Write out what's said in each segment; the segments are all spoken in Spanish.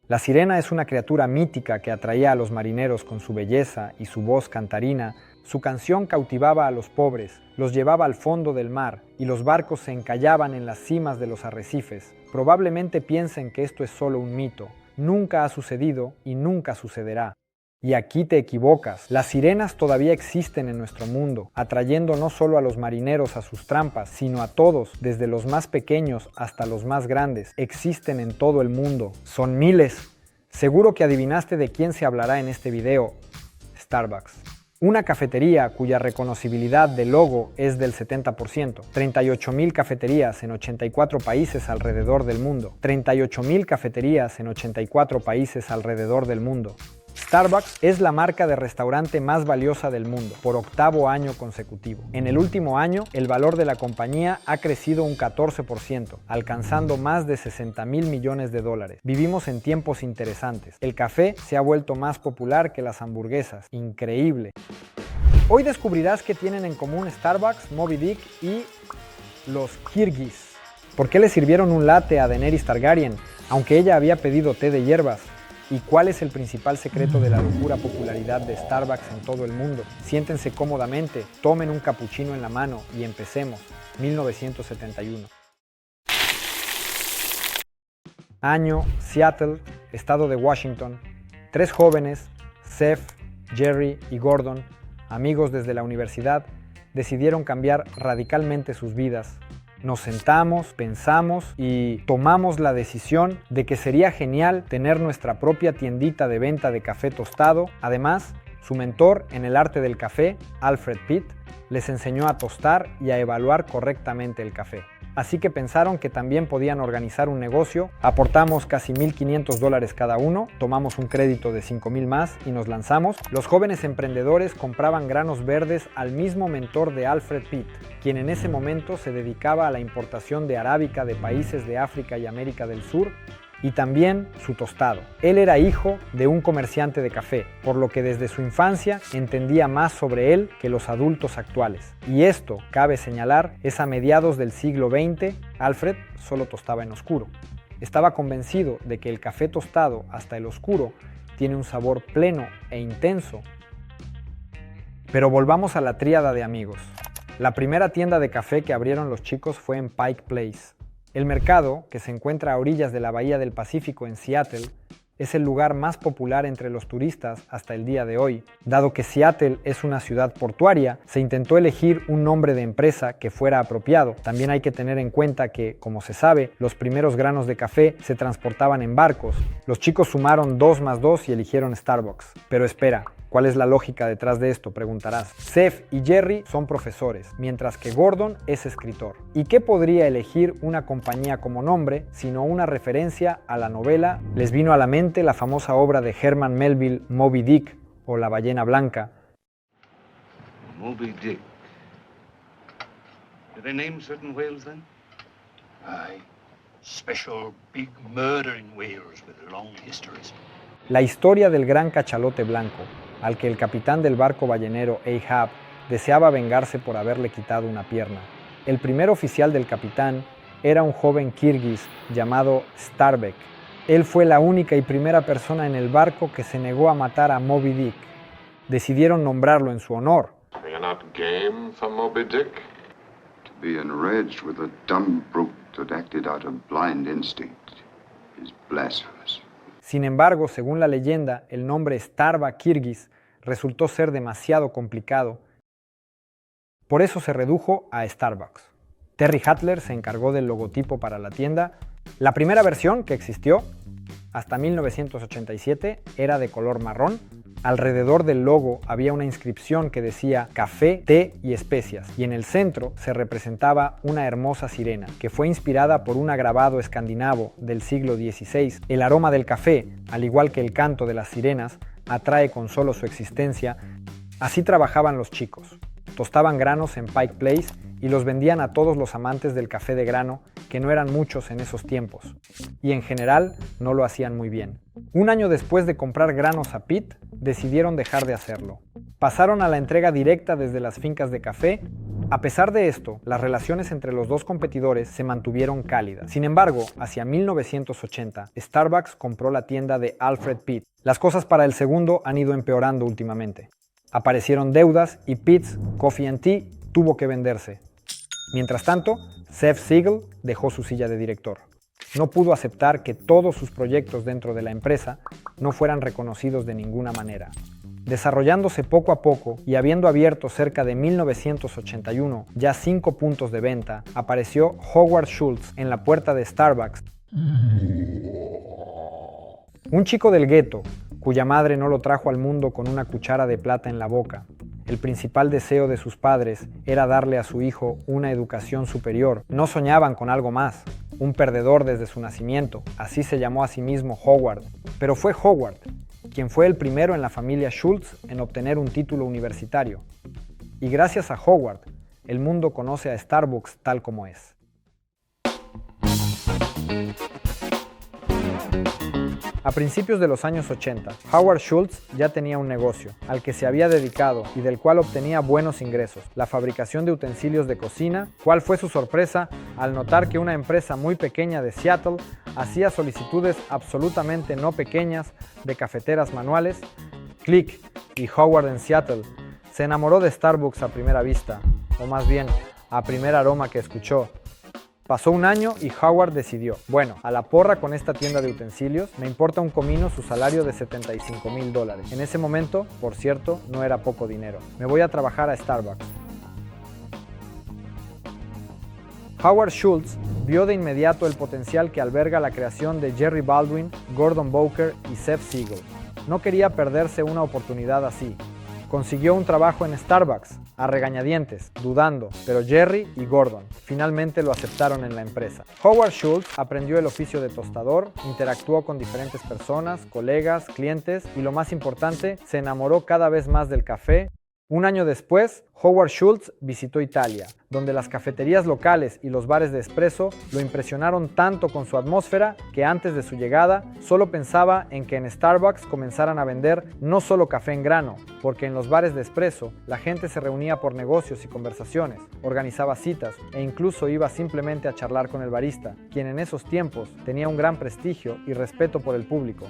La sirena es una criatura mítica que atraía a los marineros con su belleza y su voz cantarina. Su canción cautivaba a los pobres, los llevaba al fondo del mar y los barcos se encallaban en las cimas de los arrecifes. Probablemente piensen que esto es solo un mito. Nunca ha sucedido y nunca sucederá. Y aquí te equivocas. Las sirenas todavía existen en nuestro mundo, atrayendo no solo a los marineros a sus trampas, sino a todos, desde los más pequeños hasta los más grandes. Existen en todo el mundo. Son miles. Seguro que adivinaste de quién se hablará en este video. Starbucks. Una cafetería cuya reconocibilidad de logo es del 70%. 38,000 cafeterías en 84 países alrededor del mundo. 38,000 cafeterías en 84 países alrededor del mundo. Starbucks es la marca de restaurante más valiosa del mundo, por 8º año consecutivo. En el último año, el valor de la compañía ha crecido un 14%, alcanzando más de 60,000 millones de dólares. Vivimos en tiempos interesantes. El café se ha vuelto más popular que las hamburguesas. Increíble. Hoy descubrirás qué tienen en común Starbucks, Moby Dick y los Kirguis. ¿Por qué le sirvieron un latte a Daenerys Targaryen, aunque ella había pedido té de hierbas? ¿Y cuál es el principal secreto de la locura popularidad de Starbucks en todo el mundo? Siéntense cómodamente, tomen un capuchino en la mano y empecemos. 1971. Año, Seattle, estado de Washington. 3 jóvenes, Seth, Jerry y Gordon, amigos desde la universidad, decidieron cambiar radicalmente sus vidas. Nos sentamos, pensamos y tomamos la decisión de que sería genial tener nuestra propia tiendita de venta de café tostado. Además, su mentor en el arte del café, Alfred Pitt, les enseñó a tostar y a evaluar correctamente el café. Así que pensaron que también podían organizar un negocio. Aportamos casi $1,500 cada uno, tomamos un crédito de 5,000 más y nos lanzamos. Los jóvenes emprendedores compraban granos verdes al mismo mentor de Alfred Pitt, quien en ese momento se dedicaba a la importación de arábica de países de África y América del Sur, y también su tostado. Él era hijo de un comerciante de café, por lo que desde su infancia entendía más sobre él que los adultos actuales. Y esto, cabe señalar, es a mediados del siglo XX. Alfred solo tostaba en oscuro. Estaba convencido de que el café tostado hasta el oscuro tiene un sabor pleno e intenso. Pero volvamos a la tríada de amigos. La primera tienda de café que abrieron los chicos fue en Pike Place. El mercado, que se encuentra a orillas de la Bahía del Pacífico en Seattle, es el lugar más popular entre los turistas hasta el día de hoy. Dado que Seattle es una ciudad portuaria, se intentó elegir un nombre de empresa que fuera apropiado. También hay que tener en cuenta que, como se sabe, los primeros granos de café se transportaban en barcos. Los chicos sumaron 2 más 2 y eligieron Starbucks. Pero espera, ¿cuál es la lógica detrás de esto?, preguntarás. Seth y Jerry son profesores, mientras que Gordon es escritor. ¿Y qué podría elegir una compañía como nombre, sino una referencia a la novela? Les vino a la mente la famosa obra de Herman Melville, Moby Dick, o La ballena blanca. Moby Dick. Did they name certain whales then? Aye. Special big murdering whales with long histories. La historia del gran cachalote blanco, al que el capitán del barco ballenero Ahab deseaba vengarse por haberle quitado una pierna. El primer oficial del capitán era un joven kirguís llamado Starbeck. Él fue la única y primera persona en el barco que se negó a matar a Moby Dick. Decidieron nombrarlo en su honor. You're not game for Moby Dick? To be enraged with a dumb brute that acted out of blind instinct is blasphemous. Sin embargo, según la leyenda, el nombre Starbuck Kirguís resultó ser demasiado complicado. Por eso se redujo a Starbucks. Terry Hattler se encargó del logotipo para la tienda. La primera versión que existió hasta 1987 era de color marrón. Alrededor del logo había una inscripción que decía café, té y especias, y en el centro se representaba una hermosa sirena, que fue inspirada por un grabado escandinavo del siglo XVI. El aroma del café, al igual que el canto de las sirenas, atrae con solo su existencia. Así trabajaban los chicos. Tostaban granos en Pike Place y los vendían a todos los amantes del café de grano, que no eran muchos en esos tiempos, y en general no lo hacían muy bien. Un año después de comprar granos a Pitt, decidieron dejar de hacerlo. Pasaron a la entrega directa desde las fincas de café. A pesar de esto, las relaciones entre los dos competidores se mantuvieron cálidas. Sin embargo, hacia 1980, Starbucks compró la tienda de Alfred Pitt. Las cosas para el segundo han ido empeorando últimamente. Aparecieron deudas y Pitt's Coffee and Tea tuvo que venderse. Mientras tanto, Seth Siegel dejó su silla de director. No pudo aceptar que todos sus proyectos dentro de la empresa no fueran reconocidos de ninguna manera. Desarrollándose poco a poco y habiendo abierto cerca de 1981 ya 5 puntos de venta, apareció Howard Schultz en la puerta de Starbucks. Un chico del gueto, cuya madre no lo trajo al mundo con una cuchara de plata en la boca. El principal deseo de sus padres era darle a su hijo una educación superior. No soñaban con algo más. Un perdedor desde su nacimiento, así se llamó a sí mismo Howard. Pero fue Howard quien fue el primero en la familia Schultz en obtener un título universitario. Y gracias a Howard, el mundo conoce a Starbucks tal como es. A principios de los años 80, Howard Schultz ya tenía un negocio al que se había dedicado y del cual obtenía buenos ingresos, la fabricación de utensilios de cocina. ¿Cuál fue su sorpresa al notar que una empresa muy pequeña de Seattle hacía solicitudes absolutamente no pequeñas de cafeteras manuales? Click y Howard en Seattle se enamoró de Starbucks a primera vista, o más bien, a primer aroma que escuchó. Pasó un año y Howard decidió, bueno, a la porra con esta tienda de utensilios, me importa un comino su salario de $75,000. En ese momento, por cierto, no era poco dinero. Me voy a trabajar a Starbucks. Howard Schultz vio de inmediato el potencial que alberga la creación de Jerry Baldwin, Gordon Bowker y Seth Siegel. No quería perderse una oportunidad así. Consiguió un trabajo en Starbucks, a regañadientes, dudando, pero Jerry y Gordon finalmente lo aceptaron en la empresa. Howard Schultz aprendió el oficio de tostador, interactuó con diferentes personas, colegas, clientes y lo más importante, se enamoró cada vez más del café. Un año después, Howard Schultz visitó Italia, donde las cafeterías locales y los bares de espresso lo impresionaron tanto con su atmósfera que antes de su llegada solo pensaba en que en Starbucks comenzaran a vender no solo café en grano, porque en los bares de espresso la gente se reunía por negocios y conversaciones, organizaba citas e incluso iba simplemente a charlar con el barista, quien en esos tiempos tenía un gran prestigio y respeto por el público.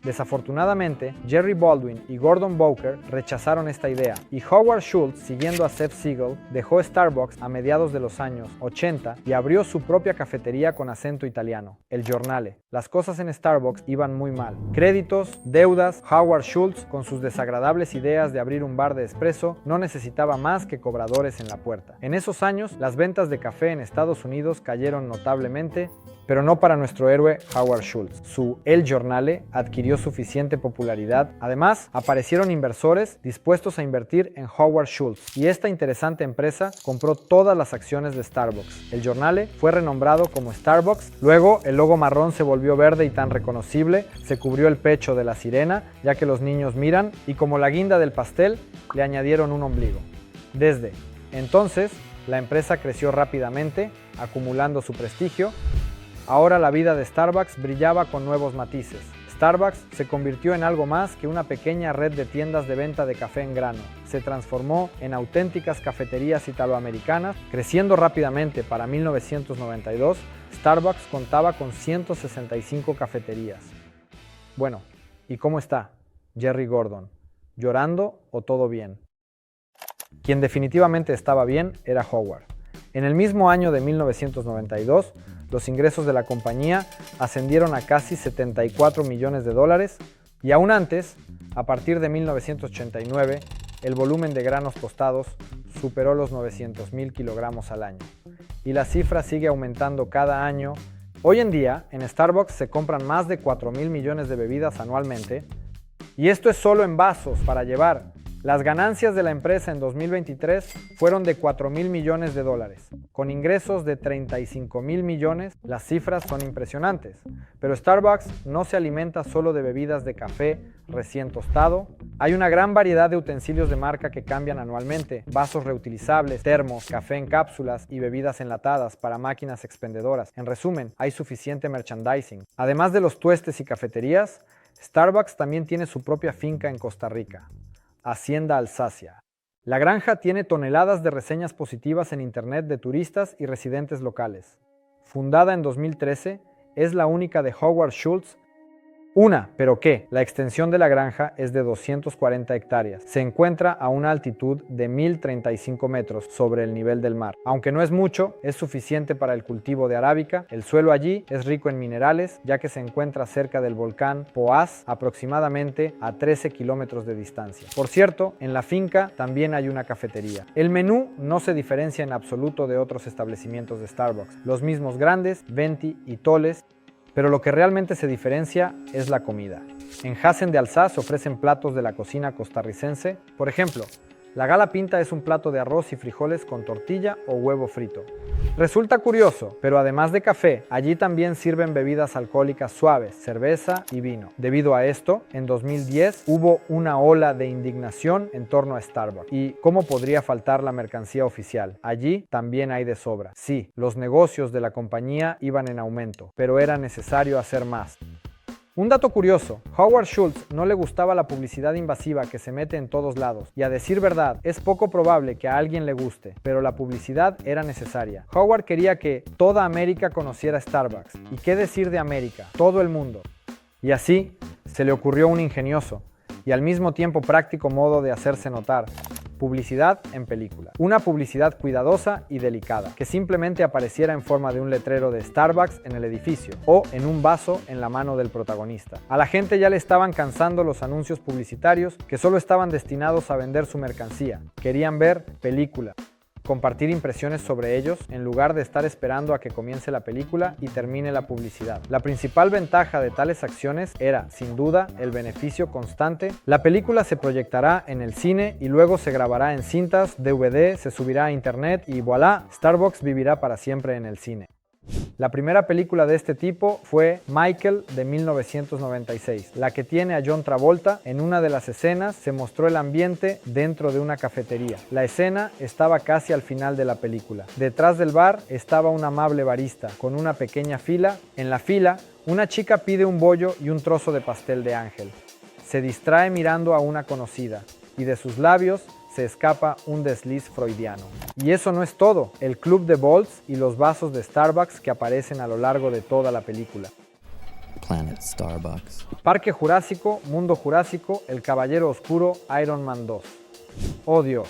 Desafortunadamente, Jerry Baldwin y Gordon Bowker rechazaron esta idea y Howard Schultz, siguiendo a Seth Siegel, dejó Starbucks a mediados de los años 80 y abrió su propia cafetería con acento italiano, El Giornale. Las cosas en Starbucks iban muy mal. Créditos, deudas, Howard Schultz, con sus desagradables ideas de abrir un bar de espresso, no necesitaba más que cobradores en la puerta. En esos años, las ventas de café en Estados Unidos cayeron notablemente, pero no para nuestro héroe Howard Schultz. Su El Giornale adquirió suficiente popularidad. Además, aparecieron inversores dispuestos a invertir en Howard Schultz y esta interesante empresa compró todas las acciones de Starbucks. El Giornale fue renombrado como Starbucks. Luego, el logo marrón se volvió verde y tan reconocible, se cubrió el pecho de la sirena, ya que los niños miran, y como la guinda del pastel, le añadieron un ombligo. Desde entonces, la empresa creció rápidamente, acumulando su prestigio. Ahora la vida de Starbucks brillaba con nuevos matices. Starbucks se convirtió en algo más que una pequeña red de tiendas de venta de café en grano. Se transformó en auténticas cafeterías italoamericanas, creciendo rápidamente. Para 1992, Starbucks contaba con 165 cafeterías. Bueno, ¿y cómo está Jerry Gordon? ¿Llorando o todo bien? Quien definitivamente estaba bien era Howard. En el mismo año de 1992, los ingresos de la compañía ascendieron a casi $74 millones y aún antes, a partir de 1989, el volumen de granos tostados superó los 900,000 kilogramos al año. Y la cifra sigue aumentando cada año. Hoy en día, en Starbucks se compran más de 4,000 millones de bebidas anualmente, y esto es solo en vasos para llevar. Las ganancias de la empresa en 2023 fueron de $4,000 millones. Con ingresos de $35,000 millones, las cifras son impresionantes. Pero Starbucks no se alimenta solo de bebidas de café recién tostado. Hay una gran variedad de utensilios de marca que cambian anualmente. Vasos reutilizables, termos, café en cápsulas y bebidas enlatadas para máquinas expendedoras. En resumen, hay suficiente merchandising. Además de los tuestes y cafeterías, Starbucks también tiene su propia finca en Costa Rica, Hacienda Alsacia. La granja tiene toneladas de reseñas positivas en Internet de turistas y residentes locales. Fundada en 2013, es la única de Howard Schultz. ¿Pero qué? La extensión de la granja es de 240 hectáreas. Se encuentra a una altitud de 1035 metros sobre el nivel del mar. Aunque no es mucho, es suficiente para el cultivo de arábica. El suelo allí es rico en minerales, ya que se encuentra cerca del volcán Poás, aproximadamente a 13 kilómetros de distancia. Por cierto, en la finca también hay una cafetería. El menú no se diferencia en absoluto de otros establecimientos de Starbucks. Los mismos grandes, venti y toles. Pero lo que realmente se diferencia es la comida. En Hassen de Alsace ofrecen platos de la cocina costarricense. Por ejemplo, la gala pinta es un plato de arroz y frijoles con tortilla o huevo frito. Resulta curioso, pero además de café, allí también sirven bebidas alcohólicas suaves, cerveza y vino. Debido a esto, en 2010 hubo una ola de indignación en torno a Starbucks. ¿Y cómo podría faltar la mercancía oficial? Allí también hay de sobra. Sí, los negocios de la compañía iban en aumento, pero era necesario hacer más. Un dato curioso, Howard Schultz no le gustaba la publicidad invasiva que se mete en todos lados, y a decir verdad, es poco probable que a alguien le guste, pero la publicidad era necesaria. Howard quería que toda América conociera Starbucks, y qué decir de América, todo el mundo. Y así, se le ocurrió un ingenioso, y al mismo tiempo práctico modo de hacerse notar. Publicidad en película. Una publicidad cuidadosa y delicada, que simplemente apareciera en forma de un letrero de Starbucks en el edificio o en un vaso en la mano del protagonista. A la gente ya le estaban cansando los anuncios publicitarios que solo estaban destinados a vender su mercancía. Querían ver película. Compartir impresiones sobre ellos en lugar de estar esperando a que comience la película y termine la publicidad. La principal ventaja de tales acciones era, sin duda, el beneficio constante. La película se proyectará en el cine y luego se grabará en cintas, DVD, se subirá a internet y voilà, Starbucks vivirá para siempre en el cine. La primera película de este tipo fue Michael de 1996, la que tiene a John Travolta. En una de las escenas se mostró el ambiente dentro de una cafetería. La escena estaba casi al final de la película. Detrás del bar estaba un amable barista con una pequeña fila. En la fila, una chica pide un bollo y un trozo de pastel de ángel. Se distrae mirando a una conocida y de sus labios se escapa un desliz freudiano. Y eso no es todo, el club de Bolts y los vasos de Starbucks que aparecen a lo largo de toda la película. Planet Starbucks. Parque Jurásico, Mundo Jurásico, El Caballero Oscuro, Iron Man 2. Oh Dios.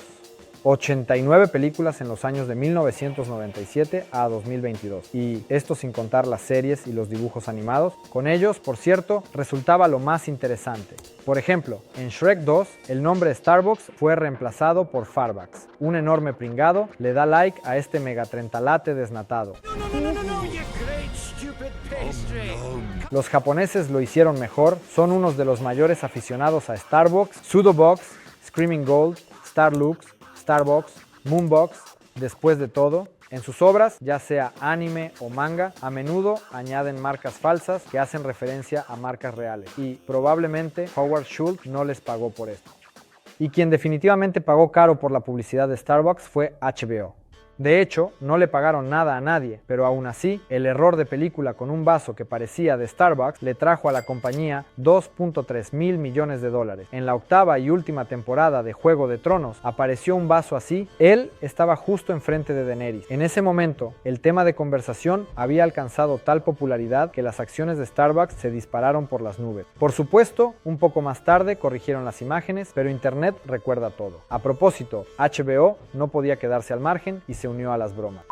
89 películas en los años de 1997 a 2022, y esto sin contar las series y los dibujos animados. Con ellos, por cierto, resultaba lo más interesante. Por ejemplo, en Shrek 2, el nombre Starbucks fue reemplazado por Farbucks. Un enorme pringado le da like a este megatrentalate desnatado. Los japoneses lo hicieron mejor, son unos de los mayores aficionados a Starbucks, Pseudobox, Screaming Gold, Starlux, Starbucks, Moonbox. Después de todo, en sus obras, ya sea anime o manga, a menudo añaden marcas falsas que hacen referencia a marcas reales, y probablemente Howard Schultz no les pagó por esto. Y quien definitivamente pagó caro por la publicidad de Starbucks fue HBO. De hecho, no le pagaron nada a nadie, pero aún así, el error de película con un vaso que parecía de Starbucks le trajo a la compañía $2.3 mil millones. En la octava y última temporada de Juego de Tronos apareció un vaso así. Él estaba justo enfrente de Daenerys. En ese momento, el tema de conversación había alcanzado tal popularidad que las acciones de Starbucks se dispararon por las nubes. Por supuesto, un poco más tarde corrigieron las imágenes, pero Internet recuerda todo. A propósito, HBO no podía quedarse al margen y se unió a las bromas.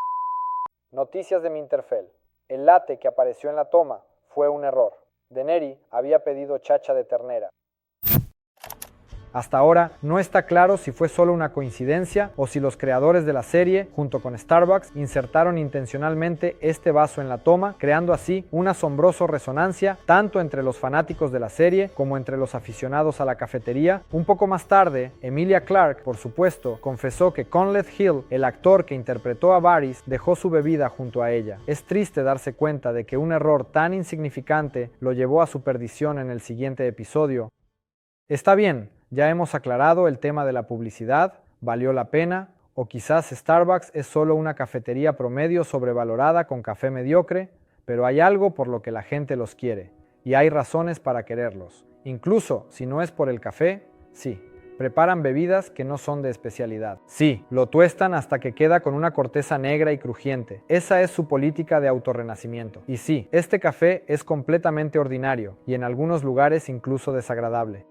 Noticias de Minterfell. El latte que apareció en la toma fue un error. Daenerys había pedido chacha de ternera. Hasta ahora no está claro si fue solo una coincidencia o si los creadores de la serie, junto con Starbucks, insertaron intencionalmente este vaso en la toma, creando así una asombrosa resonancia tanto entre los fanáticos de la serie como entre los aficionados a la cafetería. Un poco más tarde, Emilia Clarke, por supuesto, confesó que Conleth Hill, el actor que interpretó a Varys, dejó su bebida junto a ella. Es triste darse cuenta de que un error tan insignificante lo llevó a su perdición en el siguiente episodio. Está bien. Ya hemos aclarado el tema de la publicidad, ¿valió la pena? O quizás Starbucks es solo una cafetería promedio sobrevalorada con café mediocre, pero hay algo por lo que la gente los quiere, y hay razones para quererlos. Incluso si no es por el café, sí, preparan bebidas que no son de especialidad. Sí, lo tuestan hasta que queda con una corteza negra y crujiente. Esa es su política de autorrenacimiento. Y sí, este café es completamente ordinario y en algunos lugares incluso desagradable.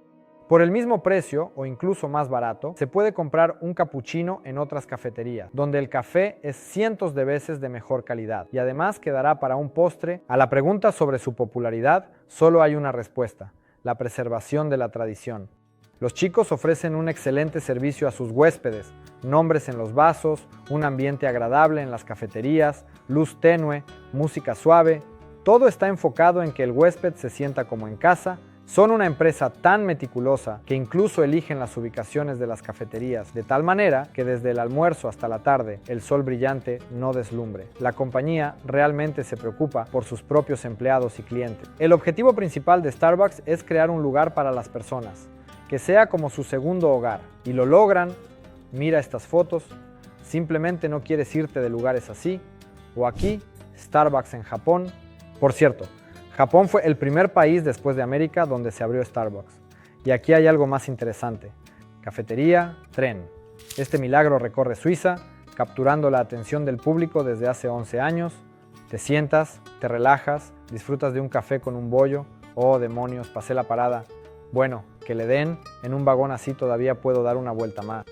Por el mismo precio, o incluso más barato, se puede comprar un cappuccino en otras cafeterías, donde el café es cientos de veces de mejor calidad y además quedará para un postre. A la pregunta sobre su popularidad, solo hay una respuesta: la preservación de la tradición. Los chicos ofrecen un excelente servicio a sus huéspedes, nombres en los vasos, un ambiente agradable en las cafeterías, luz tenue, música suave. Todo está enfocado en que el huésped se sienta como en casa. Son una empresa tan meticulosa que incluso eligen las ubicaciones de las cafeterías de tal manera que desde el almuerzo hasta la tarde el sol brillante no deslumbre. La compañía realmente se preocupa por sus propios empleados y clientes. El objetivo principal de Starbucks es crear un lugar para las personas, que sea como su segundo hogar. Y lo logran. Mira estas fotos. Simplemente no quieres irte de lugares así. O aquí, Starbucks en Japón. Por cierto, Japón fue el primer país después de América donde se abrió Starbucks. Y aquí hay algo más interesante. Cafetería, tren. Este milagro recorre Suiza, capturando la atención del público desde hace 11 años. Te sientas, te relajas, disfrutas de un café con un bollo. Oh, demonios, pasé la parada. Bueno, que le den, en un vagón así todavía puedo dar una vuelta más.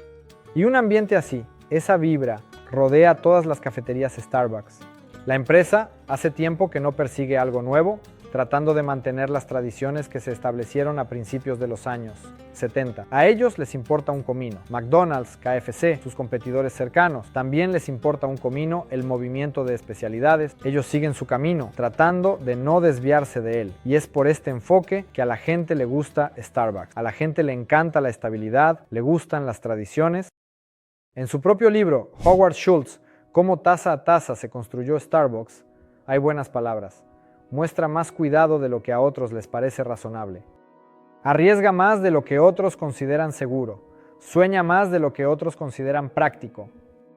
Y un ambiente así, esa vibra, rodea todas las cafeterías Starbucks. La empresa hace tiempo que no persigue algo nuevo, tratando de mantener las tradiciones que se establecieron a principios de los años 70. A ellos les importa un comino. McDonald's, KFC, sus competidores cercanos, también les importa un comino el movimiento de especialidades. Ellos siguen su camino, tratando de no desviarse de él. Y es por este enfoque que a la gente le gusta Starbucks. A la gente le encanta la estabilidad, le gustan las tradiciones. En su propio libro, Howard Schultz, Cómo taza a taza se construyó Starbucks, hay buenas palabras. Muestra más cuidado de lo que a otros les parece razonable. Arriesga más de lo que otros consideran seguro. Sueña más de lo que otros consideran práctico.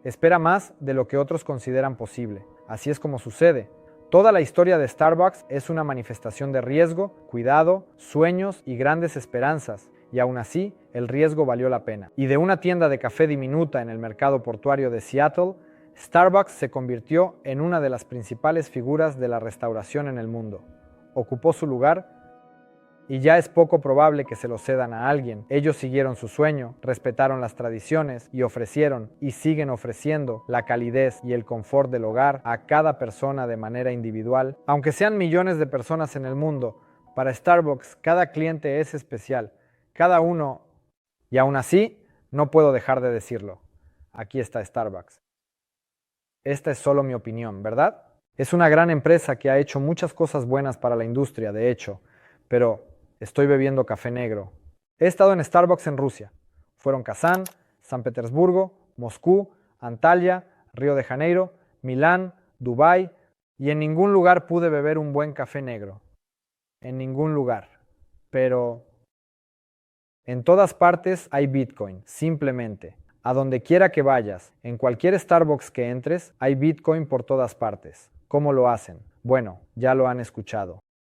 Espera más de lo que otros consideran posible. Así es como sucede. Toda la historia de Starbucks es una manifestación de riesgo, cuidado, sueños y grandes esperanzas. Y aún así, el riesgo valió la pena. Y de una tienda de café diminuta en el mercado portuario de Seattle, Starbucks se convirtió en una de las principales figuras de la restauración en el mundo. Ocupó su lugar y ya es poco probable que se lo cedan a alguien. Ellos siguieron su sueño, respetaron las tradiciones y ofrecieron y siguen ofreciendo la calidez y el confort del hogar a cada persona de manera individual. Aunque sean millones de personas en el mundo, para Starbucks cada cliente es especial, cada uno. Y aún así, no puedo dejar de decirlo. Aquí está Starbucks. Esta es solo mi opinión, ¿verdad? Es una gran empresa que ha hecho muchas cosas buenas para la industria, de hecho, pero estoy bebiendo café negro. He estado en Starbucks en Rusia. Fueron Kazán, San Petersburgo, Moscú, Antalya, Río de Janeiro, Milán, Dubái, y en ningún lugar pude beber un buen café negro. En ningún lugar. Pero en todas partes hay Bitcoin, simplemente. A donde quiera que vayas, en cualquier Starbucks que entres, hay Bitcoin por todas partes. ¿Cómo lo hacen? Bueno, ya lo han escuchado.